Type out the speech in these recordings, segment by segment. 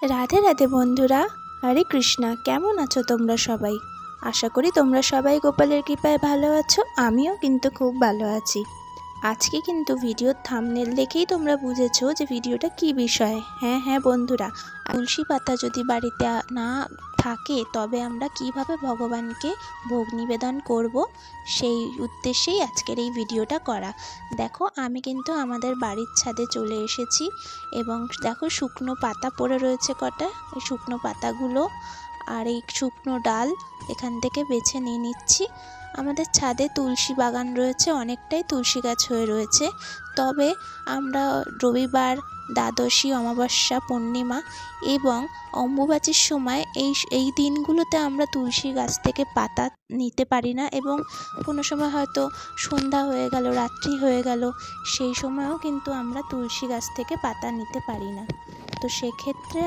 রাধে রাধে বন্ধুরা, হরে কৃষ্ণা। কেমন আছো তোমরা সবাই? আশা করি তোমরা সবাই গোপালের কৃপায় ভালো আছো। আমিও কিন্তু খুব ভালো আছি। আজকে কিন্তু ভিডিওর থাম্বনেল দেখেই তোমরা বুঝেছো যে ভিডিওটা কি বিষয়। হ্যাঁ বন্ধুরা, তুলসী পাতা যদি বাড়িতে না থাকে তবে আমরা কিভাবে ভগবানকে ভোগ নিবেদন করব, সেই উদ্দেশ্যেই আজকের এই ভিডিওটা করা। দেখো, আমি কিন্তু আমাদের বাড়ির ছাদে চলে এসেছি এবং দেখো শুকনো পাতা পড়ে রয়েছে কটা। এই শুকনো পাতাগুলো আর এই শুকনো ডাল এখান থেকে বেছে নিয়ে নিচ্ছি। আমাদের ছাদে তুলসী বাগান রয়েছে, অনেকটাই তুলসী গাছ হয়ে রয়েছে। তবে আমরা রবিবার, দ্বাদশী, অমাবস্যা, পূর্ণিমা এবং অম্বুবাচীর সময় এই দিনগুলোতে আমরা তুলসী গাছ থেকে পাতা নিতে পারি না, এবং কোনো সময় হয়তো সন্ধ্যা হয়ে গেল, রাত্রি হয়ে গেল, সেই সময়ও কিন্তু আমরা তুলসী গাছ থেকে পাতা নিতে পারি না। তো সেক্ষেত্রে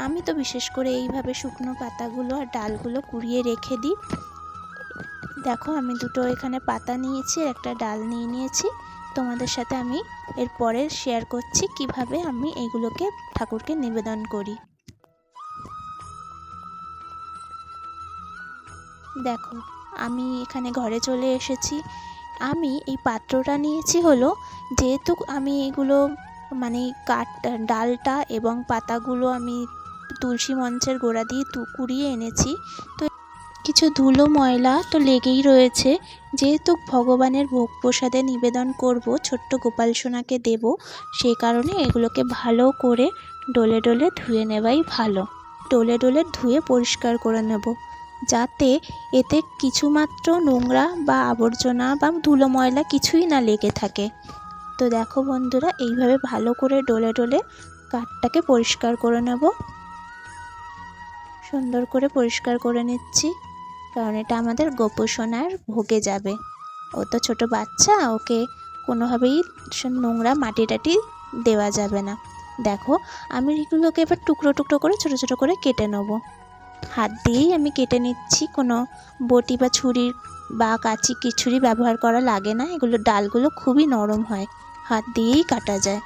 আমি তো বিশেষ করে এইভাবে শুকনো পাতাগুলো আর ডালগুলো কুড়িয়ে রেখে দিই। দেখো, আমি দুটো এখানে পাতা নিয়েছি, একটা ডাল নিয়ে নিয়েছি। তোমাদের সাথে আমি এরপরে শেয়ার করছি কিভাবে আমি এইগুলোকে ঠাকুরকে নিবেদন করি। দেখো, আমি এখানে ঘরে চলে এসেছি। আমি এই পাত্রটা নিয়েছি হলো, যেহেতু আমি এগুলো ডালটা এবং পাতাগুলো আমি তুলসী মঞ্চের গোড়া দিয়ে কুড়িয়ে এনেছি, তো কিছু ধুলো ময়লা তো লেগেই রয়েছে। যেহেতু ভগবানের ভোগ প্রসাদে নিবেদন করব, ছোট্ট গোপাল সোনাকে দেব, সেই কারণে এগুলোকে ভালো করে ডলে ডলে ধুয়ে নেওয়াই ভালো। ডলে ডলে ধুয়ে পরিষ্কার করে নেব, যাতে এতে কিছুমাত্র নোংরা বা আবর্জনা বা ধুলো ময়লা কিছুই না লেগে থাকে। তো দেখো বন্ধুরা, এইভাবে ভালো করে ডলে ডলে কাঠটাকে পরিষ্কার করে নেব। সুন্দর করে পরিষ্কার করে নিচ্ছি, কারণ এটা আমাদের গোপু সোনার ভোগে যাবে। ও তো ছোট বাচ্চা, ওকে কোনোভাবেই নোংরা মাটি টাটি দেওয়া যাবে না। দেখো, আমি এগুলোকে এবার টুকরো টুকরো করে ছোট ছোট করে কেটে নেব। হাত দিয়েই আমি কেটে নিচ্ছি, কোনো বটি বা ছুরি বা কাঁচি কিছুরই ব্যবহার করা লাগে না। এগুলো ডালগুলো খুবই নরম হয়, হাত দিয়েই কাটা যায়।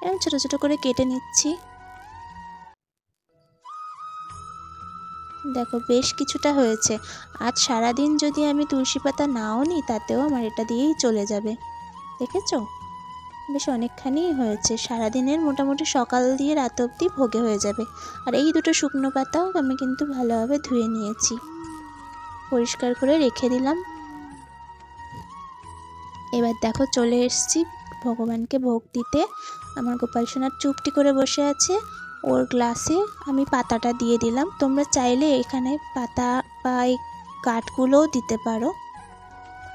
এরকম ছোট ছোট করে কেটে নিচ্ছি। দেখো, বেশ কিছুটা হয়েছে। আজ সারাদিন যদি আমি তুলসী পাতা নাও নিই, তাতেও আমার এটা দিয়েই চলে যাবে। দেখেছো, বেশ অনেকখানিই হয়েছে। সারাদিনের মোটামুটি সকাল দিয়ে রাত অবধি ভোগে হয়ে যাবে। আর এই দুটো শুকনো পাতাও আমি কিন্তু ভালোভাবে ধুয়ে নিয়েছি, পরিষ্কার করে রেখে দিলাম। এবার দেখো, চলে এসেছি ভগবানকে ভোগ দিতে। আমার গোপাল সোনার চুপটি করে বসে আছে, ওর গ্লাসে আমি পাতাটা দিয়ে দিলাম। তোমরা চাইলে এখানে পাতা বা এই কাঠগুলোও দিতে পারো।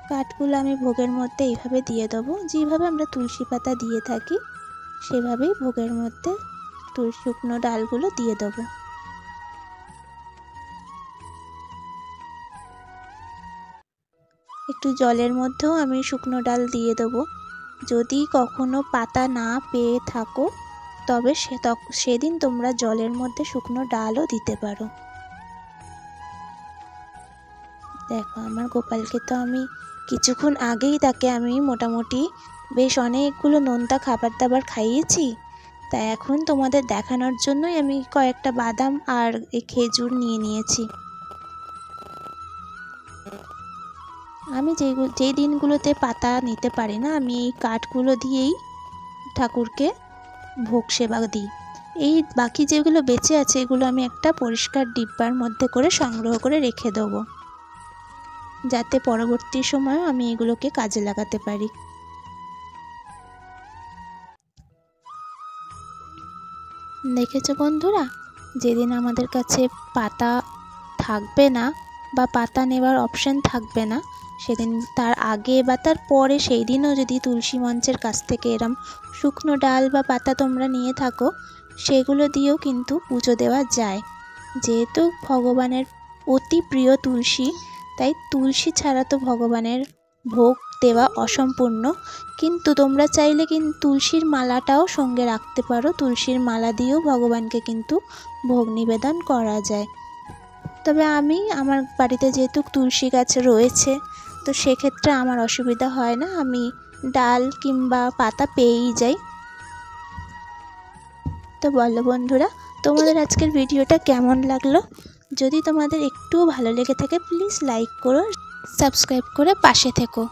কাঠগুলো আমি ভোগের মধ্যে এইভাবে দিয়ে দেবো, যেভাবে আমরা তুলসী পাতা দিয়ে থাকি সেভাবেই ভোগের মধ্যে শুকনো ডালগুলো দিয়ে দেবো। একটু জলের মধ্যেও আমি শুকনো ডাল দিয়ে দেবো। যদি কখনো পাতা না পেয়ে থাকো, তবে সেদিন তোমরা জলের মধ্যে শুকনো ডালও দিতে পারো। দেখো, আমার গোপালকে তো আমি কিছুক্ষণ আগেই তাকে আমি মোটামুটি বেশ অনেকগুলো নোনতা খাবার দাবার খাইয়েছি। তাই এখন তোমাদের দেখানোর জন্যই আমি কয়েকটা বাদাম আর এই খেজুর নিয়ে নিয়েছি। আমি যেই দিনগুলোতে পাতা নিতে পারি না, আমি এই কাঠগুলো দিয়েই ঠাকুরকে ভোগ সেবা দিই। এই বাকি যেগুলো বেঁচে আছে, এগুলো আমি একটা পরিষ্কার ডিব্বার মধ্যে করে সংগ্রহ করে রেখে দেবো, যাতে পরবর্তী সময়েও আমি এগুলোকে কাজে লাগাতে পারি। দেখেছো বন্ধুরা, যেদিন আমাদের কাছে পাতা থাকবে না বা পাতা নেওয়ার অপশন থাকবে না, সেদিন তার আগে বা তার পরে সেই দিনও যদি তুলসী মঞ্চের কাছ থেকে এরম শুকনো ডাল বা পাতা তোমরা নিয়ে থাকো, সেগুলো দিয়েও কিন্তু পুজো দেওয়া যায়। যেহেতু ভগবানের অতি প্রিয় তুলসী, তাই তুলসী ছাড়া তো ভগবানের ভোগ দেওয়া অসম্পূর্ণ। কিন্তু তোমরা চাইলে কিন্তু তুলসীর মালাটাও সঙ্গে রাখতে পারো। তুলসীর মালা দিয়েও ভগবানকে কিন্তু ভোগ নিবেদন করা যায়। তবে আমার বাড়িতে যেহেতু তুলসী গাছ রয়েছে, তো সেক্ষেত্রে আমার অসুবিধা হয় না, আমি ডাল কিংবা পাতা পেয়েই যাই। তো বলো বন্ধুরা, তোমাদের আজকের ভিডিওটা কেমন লাগলো? যদি তোমাদের একটুও ভালো লেগে থাকে প্লিজ লাইক করো, সাবস্ক্রাইব করে পাশে থেকো।